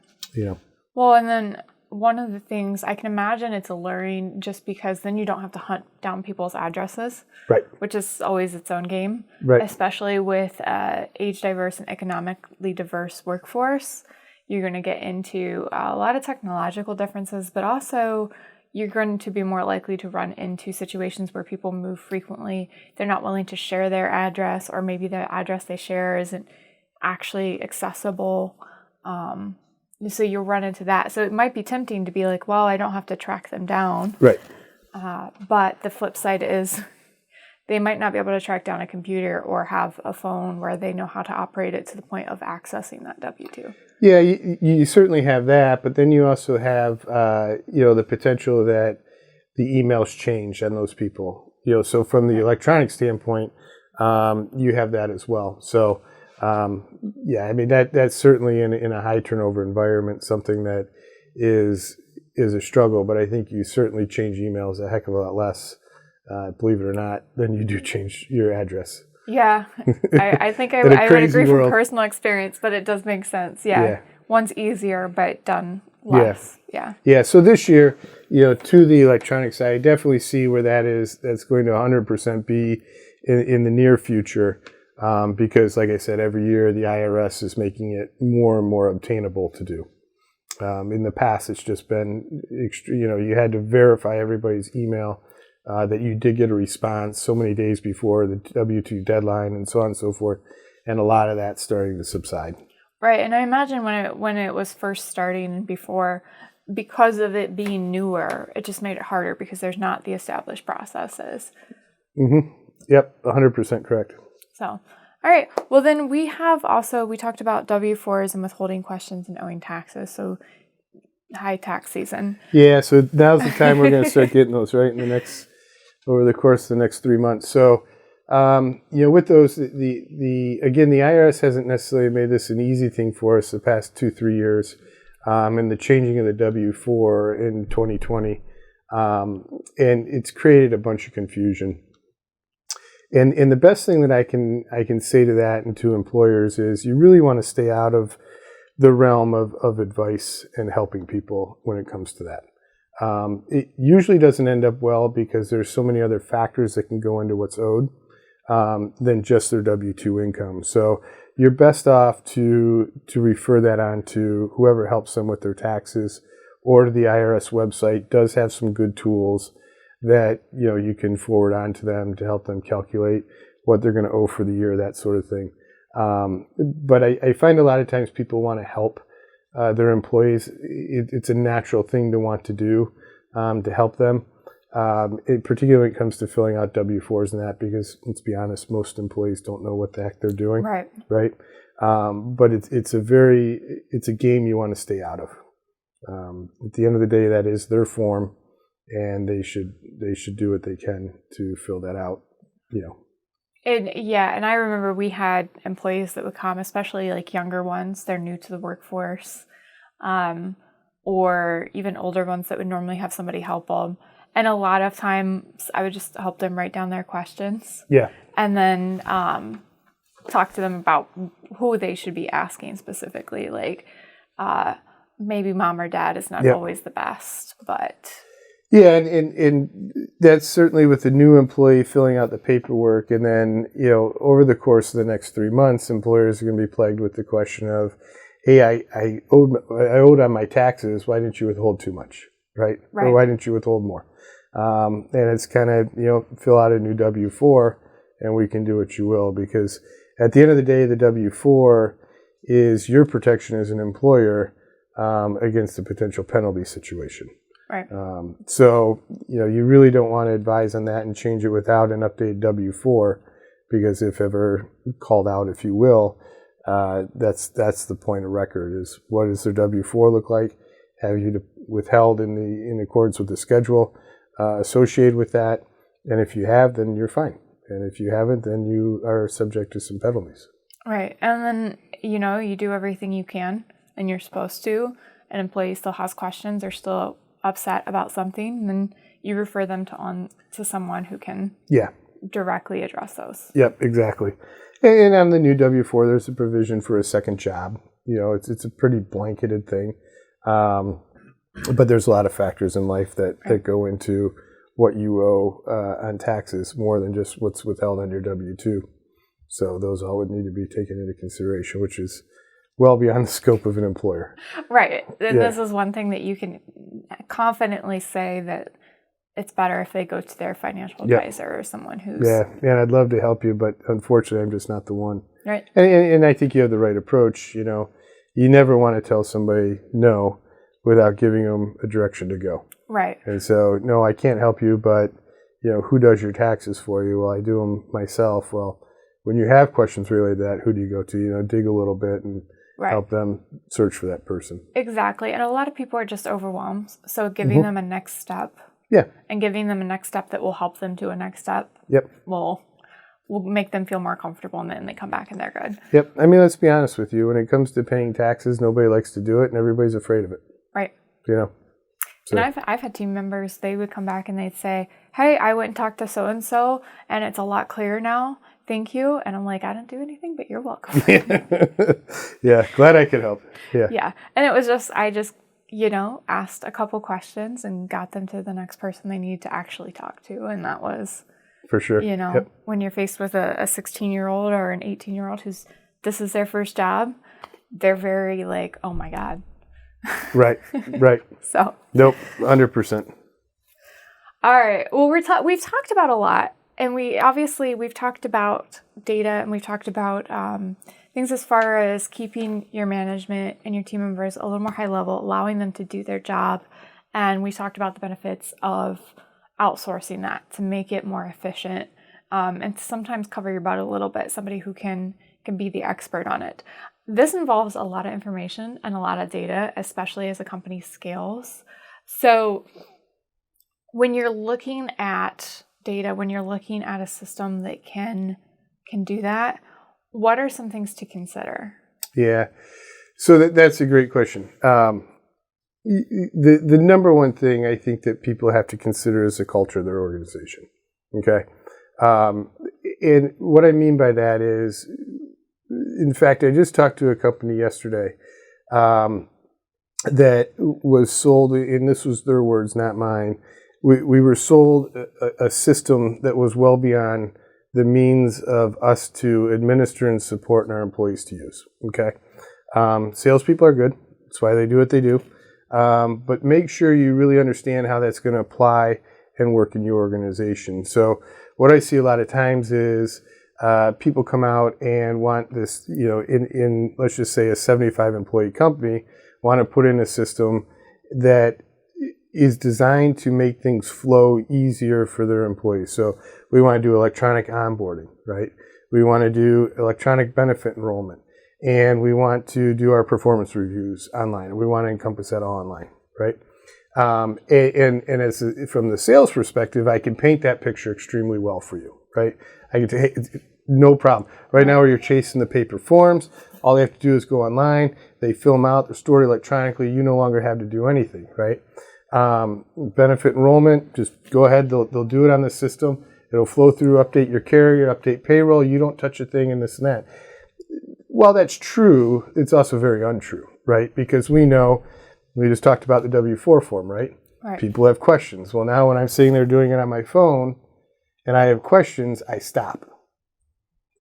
Well, and then one of the things I can imagine it's alluring just because then you don't have to hunt down people's addresses, right? Which is always its own game, right? Especially with age diverse and economically diverse workforce. You're going to get into a lot of technological differences, but also you're going to be more likely to run into situations where people move frequently. They're not willing to share their address, or maybe the address they share isn't actually accessible. So you'll run into that. So it might be tempting to be like, well, I don't have to track them down. Right. But the flip side is they might not be able to track down a computer or have a phone where they know how to operate it to the point of accessing that W-2. Yeah, you certainly have that, but then you also have, the potential that the emails change on those people. So from the electronic standpoint, you have that as well. So, that's certainly in a high turnover environment, something that is a struggle, but I think you certainly change emails a heck of a lot less, believe it or not, than you do change your address. Yeah, I think I would agree from personal experience, but it does make sense. Yeah. One's easier, but done less. Yeah. So this year, to the electronic side, I definitely see where that's going to 100% be in the near future, because, like I said, every year the IRS is making it more and more obtainable to do. In the past, it's just been, you had to verify everybody's email. That you did get a response so many days before the W-2 deadline and so on and so forth. And a lot of that's starting to subside. Right. And I imagine when it was first starting and before, because of it being newer, it just made it harder because there's not the established processes. Mm-hmm. Yep. 100% correct. So, all right. Well, then we talked about W-4s and withholding questions and owing taxes. So high tax season. Yeah. So now's the time we're going to start getting those, right? Over the course of the next 3 months. So, with those, the IRS hasn't necessarily made this an easy thing for us the past 2-3 years, and the changing of the W-4 in 2020, and it's created a bunch of confusion. And the best thing that I can say to that and to employers is you really want to stay out of the realm of advice and helping people when it comes to that. It usually doesn't end up well because there's so many other factors that can go into what's owed than just their W-2 income. So you're best off to refer that on to whoever helps them with their taxes, or to the IRS website. Does have some good tools that you can forward on to them to help them calculate what they're going to owe for the year, that sort of thing. But I find a lot of times people want to help their employees. It's a natural thing to want to do to help them, particularly when it comes to filling out W-4s and that, because let's be honest, most employees don't know what the heck they're doing. Right. But it's a game you want to stay out of. At the end of the day, that is their form, and they should do what they can to fill that out. And I remember we had employees that would come, especially like younger ones, they're new to the workforce, or even older ones that would normally have somebody help them. And a lot of times I would just help them write down their questions. Yeah. And then talk to them about who they should be asking specifically. Like maybe mom or dad is not always the best, but... Yeah, and that's certainly with the new employee filling out the paperwork. And then, over the course of the next 3 months, employers are going to be plagued with the question of, hey, I owed on my taxes. Why didn't you withhold too much? Right. Or why didn't you withhold more? And it's kind of, fill out a new W-4 and we can do what you will. Because at the end of the day, the W-4 is your protection as an employer against a potential penalty situation. Right. So, you really don't want to advise on that and change it without an updated W-4, because if ever called out, if you will, that's the point of record is what does their W-4 look like? Have you withheld in accordance with the schedule associated with that? And if you have, then you're fine. And if you haven't, then you are subject to some penalties. Right. And then, you do everything you can and you're supposed to. An employee still has questions or still upset about something, then you refer them to someone who can directly address those. Yep, exactly. And on the new W-4, there's a provision for a second job. It's a pretty blanketed thing. But there's a lot of factors in life that go into what you owe on taxes more than just what's withheld on your W-2. So those all would need to be taken into consideration, which is well beyond the scope of an employer. Right. This is one thing that you can confidently say that it's better if they go to their financial advisor or someone who's... Yeah, and I'd love to help you, but unfortunately, I'm just not the one. Right. And I think you have the right approach. You never want to tell somebody no without giving them a direction to go. Right. And so, no, I can't help you, but, who does your taxes for you? Well, I do them myself. Well, when you have questions related to that, who do you go to? Dig a little bit and help them search for that person. Exactly. And a lot of people are just overwhelmed. So giving them a next step. Yeah. And giving them a next step that will help them to a next step. Yep. Will make them feel more comfortable, and then they come back and they're good. Yep. I mean, let's be honest with you. When it comes to paying taxes, nobody likes to do it, and everybody's afraid of it. Right. So. And I've had team members, they would come back and they'd say, hey, I went and talked to so-and-so, and it's a lot clearer now. Thank you. And I'm like, I didn't do anything, but you're welcome. Yeah. Glad I could help. Yeah. Yeah. And it was just, I just, asked a couple questions and got them to the next person they need to actually talk to. And that was... For sure. When you're faced with a 16-year-old or an 18-year-old this is their first job, they're very like, oh my God. Right. So. Nope, 100%. All right. Well, we've talked about a lot, and we've talked about data, and we've talked about things as far as keeping your management and your team members a little more high level, allowing them to do their job, and we talked about the benefits of outsourcing that to make it more efficient, and to sometimes cover your butt a little bit, somebody who can be the expert on it. This involves a lot of information and a lot of data, especially as a company scales. So when you're looking at data, when you're looking at a system that can do that, what are some things to consider? Yeah, so that's a great question. The number one thing I think that people have to consider is the culture of their organization. Okay, and what I mean by that is, in fact, I just talked to a company yesterday that was sold, and this was their words, not mine. We were sold a system that was well beyond the means of us to administer and support and our employees to use. Okay, salespeople are good. That's why they do what they do. But make sure you really understand how that's going to apply and work in your organization. So what I see a lot of times is people come out and want this, in let's just say a 75 employee company, want to put in a system that is designed to make things flow easier for their employees. So we want to do electronic onboarding, right? We want to do electronic benefit enrollment. And we want to do our performance reviews online. We want to encompass that all online, right? And as from the sales perspective, I can paint that picture extremely well for you, right? I can say, hey, no problem. Right now, where you're chasing the paper forms, all they have to do is go online. They fill them out. They're stored electronically. You no longer have to do anything, right? Benefit enrollment, just go ahead. They'll do it on the system. It'll flow through, update your carrier, update payroll. You don't touch a thing and this and that. While that's true, it's also very untrue, right? Because we know, we just talked about the W-4 form, right? People have questions. Well, now when I'm sitting there doing it on my phone and I have questions, I stop.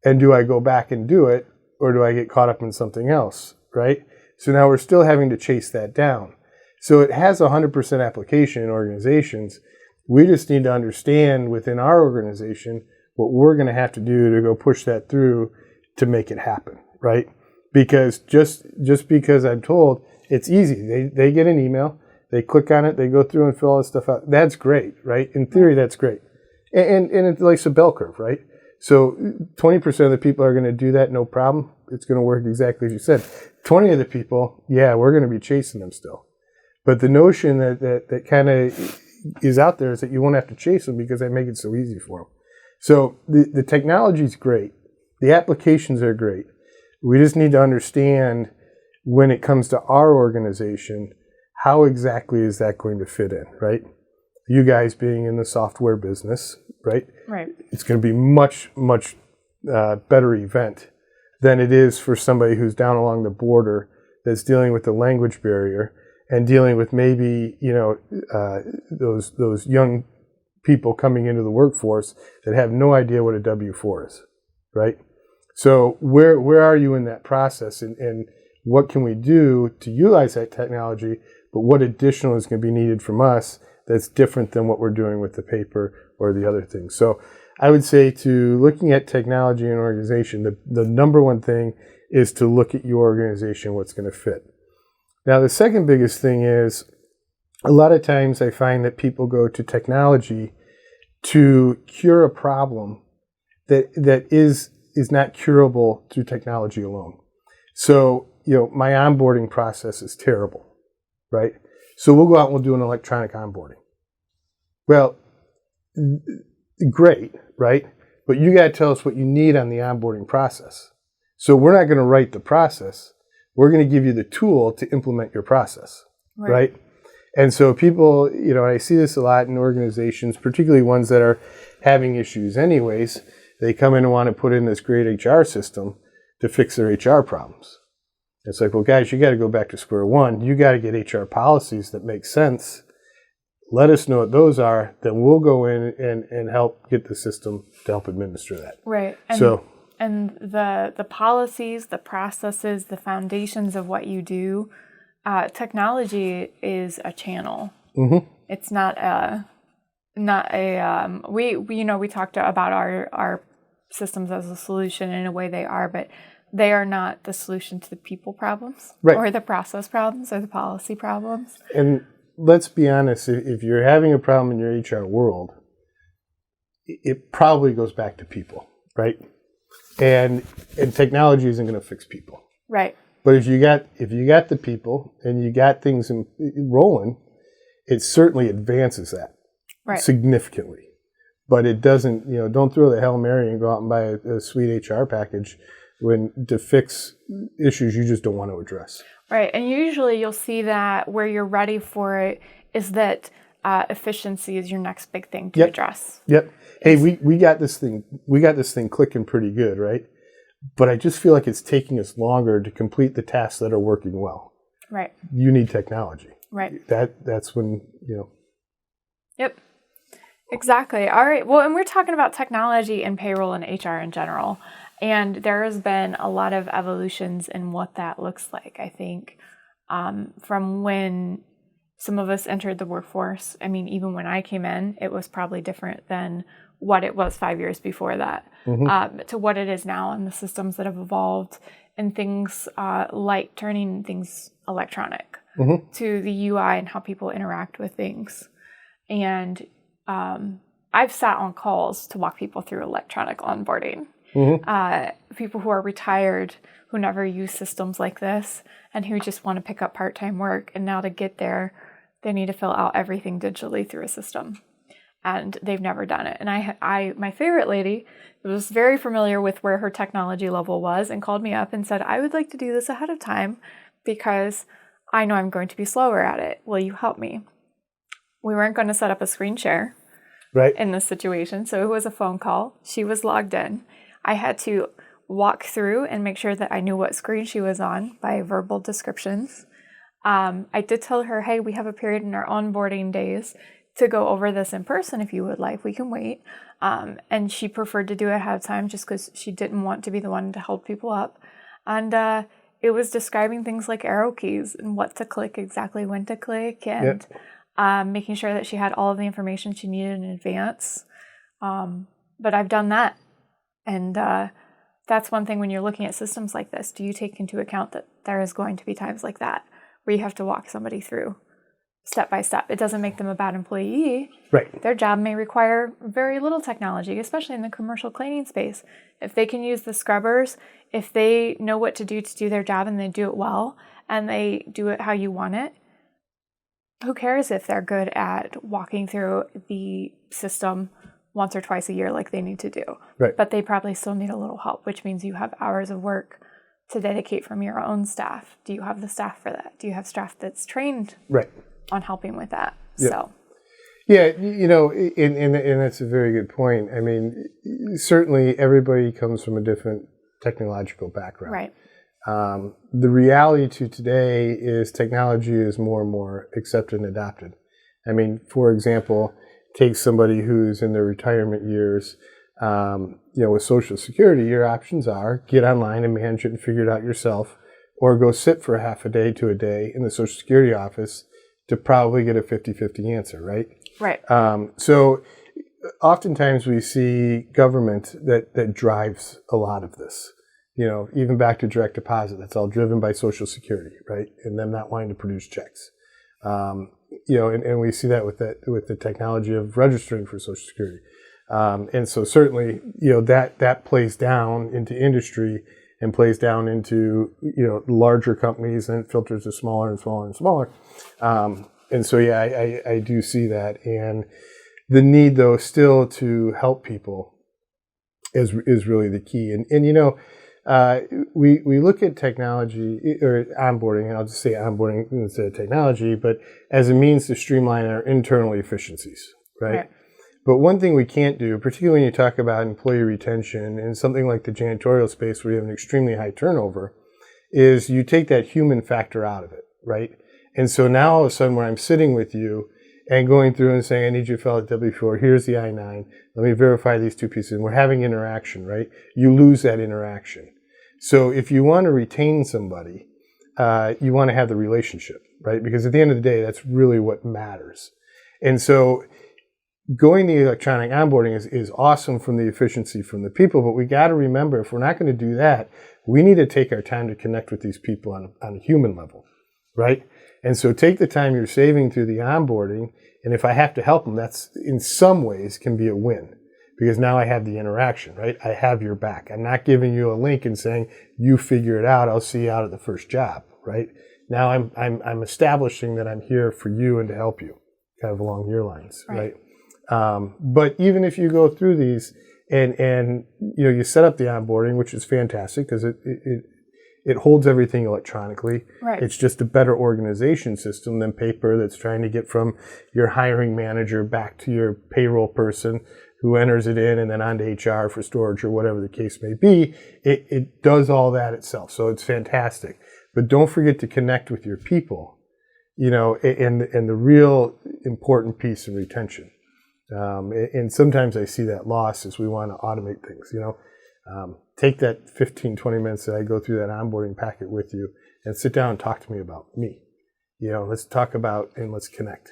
And do I go back and do it, or do I get caught up in something else, right? So now we're still having to chase that down. So it has 100% application in organizations. We just need to understand within our organization what we're going to have to do to go push that through to make it happen, right? Because just because I'm told it's easy. They get an email, they click on it, they go through and fill all this stuff out. That's great, right? In theory, that's great. And it's like a bell curve, right? So 20% of the people are going to do that, no problem. It's going to work exactly as you said. 20 of the people, yeah, we're going to be chasing them still. But the notion that kind of is out there is that you won't have to chase them because I make it so easy for them. So the technology is great. The applications are great. We just need to understand when it comes to our organization, how exactly is that going to fit in, right? You guys being in the software business, right? Right. It's going to be much better event than it is for somebody who's down along the border that's dealing with the language barrier and dealing with maybe, those young people coming into the workforce that have no idea what a W-4 is, right? So where are you in that process, and what can we do to utilize that technology, but what additional is going to be needed from us that's different than what we're doing with the paper or the other things. So I would say to looking at technology and organization, the number one thing is to look at your organization, what's going to fit. Now, the second biggest thing is a lot of times I find that people go to technology to cure a problem that is not curable through technology alone. So, my onboarding process is terrible, right? So we'll go out and we'll do an electronic onboarding. Well, great, right? But you got to tell us what you need on the onboarding process. So we're not going to write the process. We're going to give you the tool to implement your process, right? And so people, I see this a lot in organizations, particularly ones that are having issues anyways. They come in and want to put in this great HR system to fix their HR problems. It's like, well, guys, you got to go back to square one. You got to get HR policies that make sense. Let us know what those are. Then we'll go in and help get the system to help administer that. Right. And the policies, the processes, the foundations of what you do, technology is a channel. Mm-hmm. It's not a. We talked about our systems as a solution. In a way they are, but they are not the solution to the people problems, right, or the process problems or the policy problems. And let's be honest, if you're having a problem in your HR world, it probably goes back to people, right? And technology isn't going to fix people. Right. But if you got the people and you got things rolling, it certainly advances that significantly. But it doesn't, don't throw the Hail Mary and go out and buy a sweet HR package to fix issues you just don't want to address. Right. And usually you'll see that where you're ready for it is that efficiency is your next big thing to address. Yep. Hey, we got this thing clicking pretty good, right? But I just feel like it's taking us longer to complete the tasks that are working well. Right. You need technology. Right. That's when, Yep. Exactly. All right. Well, and we're talking about technology and payroll and HR in general. And there has been a lot of evolutions in what that looks like, I think, from when some of us entered the workforce. I mean, even when I came in, it was probably different than what it was 5 years before that, to what it is now, and the systems that have evolved, and things like turning things electronic, to the UI and how people interact with things. And I've sat on calls to walk people through electronic onboarding. People who are retired, who never use systems like this, and who just want to pick up part-time work. And now to get there, they need to fill out everything digitally through a system. And they've never done it. And my favorite lady was very familiar with where her technology level was and called me up and said, I would like to do this ahead of time because I know I'm going to be slower at it. Will you help me? We weren't going to set up a screen share in this situation. So it was a phone call. She was logged in. I had to walk through and make sure that I knew what screen she was on by verbal descriptions. I did tell her, hey, we have a period in our onboarding days to go over this in person if you would like. We can wait. And she preferred to do it ahead of time just because she didn't want to be the one to hold people up. And it was describing things like arrow keys and what to click, exactly when to click, and making sure that she had all of the information she needed in advance. But I've done that. And that's one thing when you're looking at systems like this. Do you take into account that there is going to be times like that where you have to walk somebody through step by step? It doesn't make them a bad employee. Right. Their job may require very little technology, especially in the commercial cleaning space. If they can use the scrubbers, if they know what to do their job and they do it well, and they do it how you want it, who cares if they're good at walking through the system once or twice a year like they need to do. Right. But they probably still need a little help, which means you have hours of work to dedicate from your own staff. Do you have the staff for that? Do you have staff that's trained Right. on helping with that? Yep. So, yeah, and that's a very good point. I mean, certainly everybody comes from a different technological background. right. The reality to today is technology is more and more accepted and adopted. I mean, for example, take somebody who's in their retirement years. With Social Security, your options are get online and manage it and figure it out yourself, or go sit for half a day to a day in the Social Security office to probably get a 50-50 answer, right? Right. So oftentimes we see government that drives a lot of this. Even back to direct deposit, that's all driven by Social Security, right? And them not wanting to produce checks. And we see that with the technology of registering for Social Security. And so certainly, that plays down into industry and plays down into, larger companies, and it filters to smaller and smaller and smaller. And so, yeah, I do see that. And the need, though, still to help people is really the key. We look at technology or onboarding, and I'll just say onboarding instead of technology, but as a means to streamline our internal efficiencies, right? But one thing we can't do, particularly when you talk about employee retention and something like the janitorial space where you have an extremely high turnover, is you take that human factor out of it, right? And so now all of a sudden when I'm sitting with you and going through and saying, I need you to fill out W-4, here's the I-9, let me verify these two pieces, and we're having interaction, right? You lose that interaction. So if you want to retain somebody, you want to have the relationship, right? Because at the end of the day, that's really what matters. And so going the electronic onboarding is awesome from the efficiency from the people, but we got to remember, if we're not going to do that, we need to take our time to connect with these people on a human level, right? And so take the time you're saving through the onboarding, and if I have to help them, that's in some ways can be a win, because now I have the interaction, right? I have your back. I'm not giving you a link and saying, you figure it out, I'll see you out at the first job, right? Now I'm establishing that I'm here for you and to help you, kind of along your lines, right? But even if you go through these and you set up the onboarding, which is fantastic because it holds everything electronically. Right. It's just a better organization system than paper that's trying to get from your hiring manager back to your payroll person who enters it in and then onto HR for storage or whatever the case may be. It does all that itself. So it's fantastic. But don't forget to connect with your people, and the real important piece in retention. And sometimes I see that loss as we want to automate things, take that 15, 20 minutes that I go through that onboarding packet with you and sit down and talk to me about me. Let's talk about and let's connect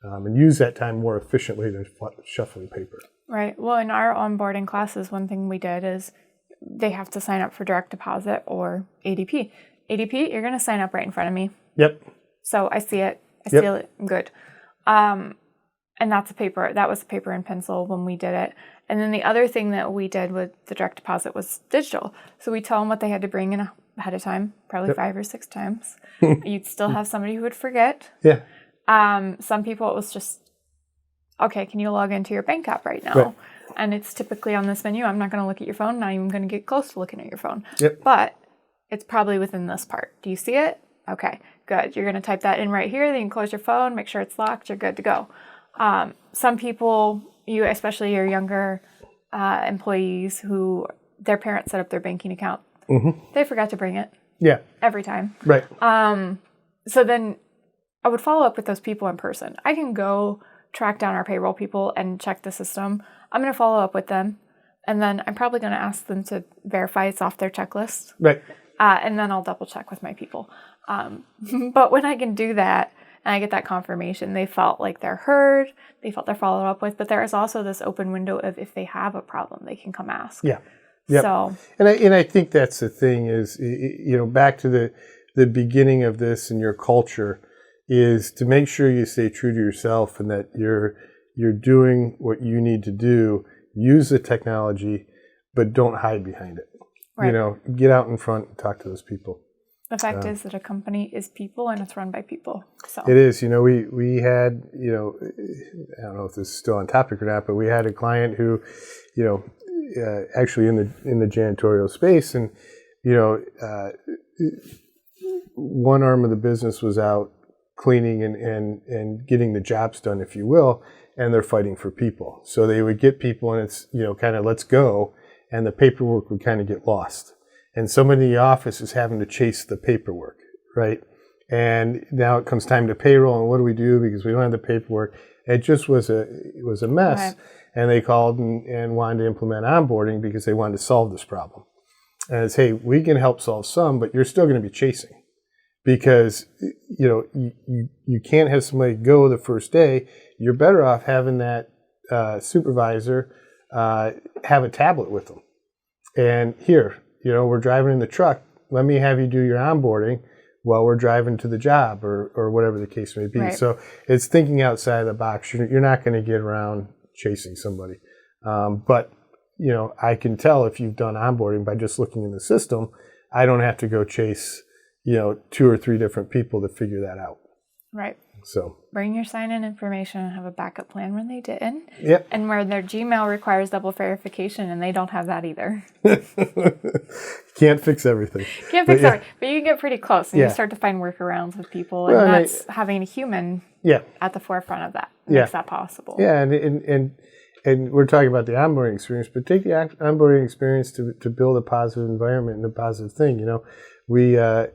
and use that time more efficiently than shuffling paper. Right. Well, in our onboarding classes, one thing we did is they have to sign up for direct deposit or ADP. ADP, you're going to sign up right in front of me. Yep. So I see it. I see it. I'm good. And that's that was paper and pencil when we did it. And then the other thing that we did with the direct deposit was digital. So we tell them what they had to bring in ahead of time, probably 5 or 6 times. You'd still have somebody who would forget. Yeah. Some people, it was just, okay, can you log into your bank app right now? Right. And it's typically on this menu. I'm not going to look at your phone. Not even going to get close to looking at your phone. Yep. But it's probably within this part. Do you see it? Okay, good. You're going to type that in right here. Then you can close your phone, make sure it's locked. You're good to go. Some people, especially your younger employees who their parents set up their banking account, they forgot to bring it. Yeah. Every time. Right. So then I would follow up with those people in person. I can go track down our payroll people and check the system. I'm going to follow up with them. And then I'm probably going to ask them to verify it's off their checklist. Right. And then I'll double check with my people. But when I can do that and I get that confirmation, they felt like they're heard, they felt they're followed up with, but there is also this open window of if they have a problem, they can come ask. Yeah. Yep. So, and I think that's the thing is, back to the beginning of this and your culture is to make sure you stay true to yourself and that you're doing what you need to do. Use the technology, but don't hide behind it. right. Get out in front and talk to those people. The fact is that a company is people and it's run by people. So it is. We had, I don't know if this is still on topic or not, but we had a client who, actually in the janitorial space, and one arm of the business was out cleaning and getting the jobs done, if you will, and they're fighting for people. So they would get people, and it's kind of let's go, and the paperwork would kind of get lost. And somebody in the office is having to chase the paperwork, right? And now it comes time to payroll, and what do we do because we don't have the paperwork? It just was a mess. Right. And they called and wanted to implement onboarding because they wanted to solve this problem. And it's, hey, we can help solve some, but you're still going to be chasing because you can't have somebody go the first day. You're better off having that supervisor have a tablet with them. And here, we're driving in the truck. Let me have you do your onboarding while we're driving to the job or whatever the case may be. Right. So it's thinking outside of the box. You're not going to get around chasing somebody. But, I can tell if you've done onboarding by just looking in the system. I don't have to go chase, 2 or 3 different people to figure that out. Right. So bring your sign-in information and have a backup plan when they didn't. Yep. And where their Gmail requires double verification, and they don't have that either. Can't fix everything. Can't fix everything, but you can get pretty close, and you start to find workarounds with people, and that's having a human at the forefront of that makes that possible. Yeah, and we're talking about the onboarding experience, but take the onboarding experience to build a positive environment and a positive thing. We how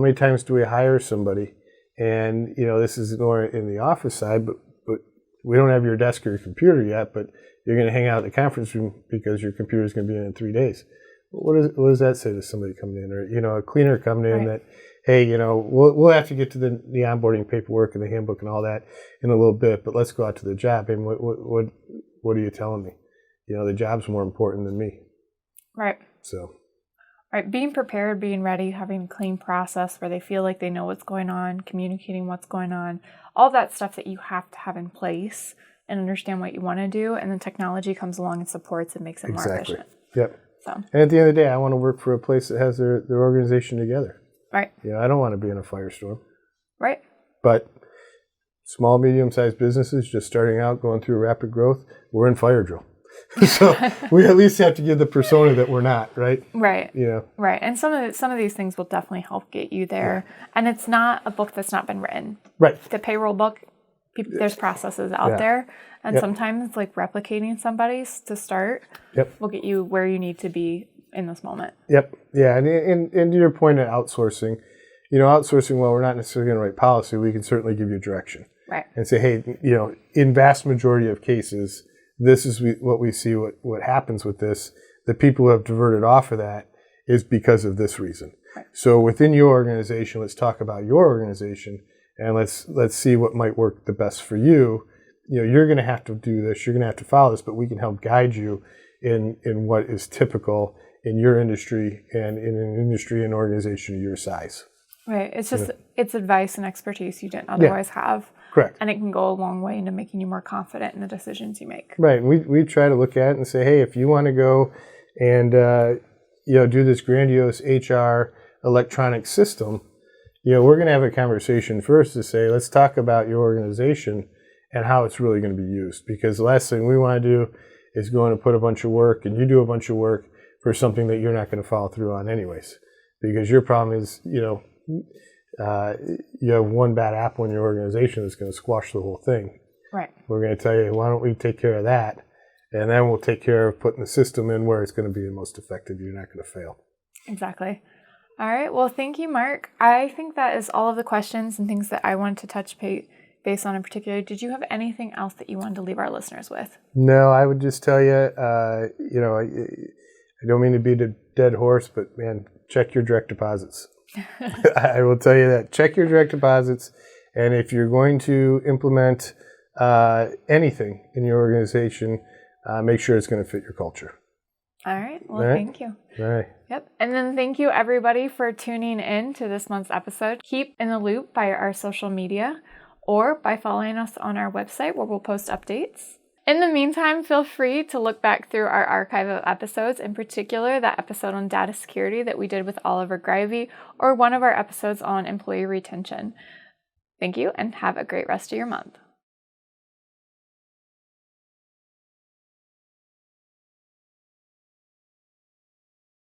many times do we hire somebody? And, this is more in the office side, but we don't have your desk or your computer yet, but you're going to hang out in the conference room because your computer is going to be in 3 days. What does that say to somebody coming in? Or, a cleaner coming in that, hey, we'll have to get to the onboarding paperwork and the handbook and all that in a little bit, but let's go out to the job. And what are you telling me? The job's more important than me. Right. So. Right, being prepared, being ready, having a clean process where they feel like they know what's going on, communicating what's going on, all that stuff that you have to have in place and understand what you want to do, and then technology comes along and supports and makes it more efficient. Yep. So. And at the end of the day, I want to work for a place that has their organization together. Right. I don't want to be in a firestorm. Right. But small, medium-sized businesses just starting out, going through rapid growth, we're in fire drill. So we at least have to give the persona that we're not, right? Right. Right. And some of these things will definitely help get you there. Yeah. And it's not a book that's not been written. Right. The payroll book, there's processes out there. And sometimes it's like replicating somebody's to start will get you where you need to be in this moment. Yep. Yeah. And to your point of outsourcing, outsourcing, while we're not necessarily going to write policy, we can certainly give you direction. Right. And say, hey, in vast majority of cases, this is what we see, what happens with this. The people who have diverted off of that is because of this reason. Right. So within your organization, let's talk about your organization and let's see what might work the best for you. You're going to have to do this. You're going to have to follow this, but we can help guide you in what is typical in your industry and in an industry and organization of your size. Right. It's just it's advice and expertise you didn't otherwise have. Correct. And it can go a long way into making you more confident in the decisions you make. Right. And we try to look at it and say, hey, if you want to go and do this grandiose HR electronic system, we're going to have a conversation first to say, let's talk about your organization and how it's really going to be used. Because the last thing we want to do is go in and put a bunch of work, and you do a bunch of work for something that you're not going to follow through on anyways. Because your problem is, you have one bad apple in your organization that's going to squash the whole thing. Right. We're going to tell you, why don't we take care of that? And then we'll take care of putting the system in where it's going to be the most effective. You're not going to fail. Exactly. All right. Well, thank you, Mark. I think that is all of the questions and things that I wanted to touch base on in particular. Did you have anything else that you wanted to leave our listeners with? No, I would just tell you, I don't mean to beat a dead horse, but man, check your direct deposits. I will tell you that. Check your direct deposits. And if you're going to implement anything in your organization, make sure it's going to fit your culture. All right. Well, thank you. All right. Yep. And then thank you, everybody, for tuning in to this month's episode. Keep in the loop by our social media or by following us on our website where we'll post updates. In the meantime, feel free to look back through our archive of episodes, in particular that episode on data security that we did with Oliver Grivey, or one of our episodes on employee retention. Thank you, and have a great rest of your month.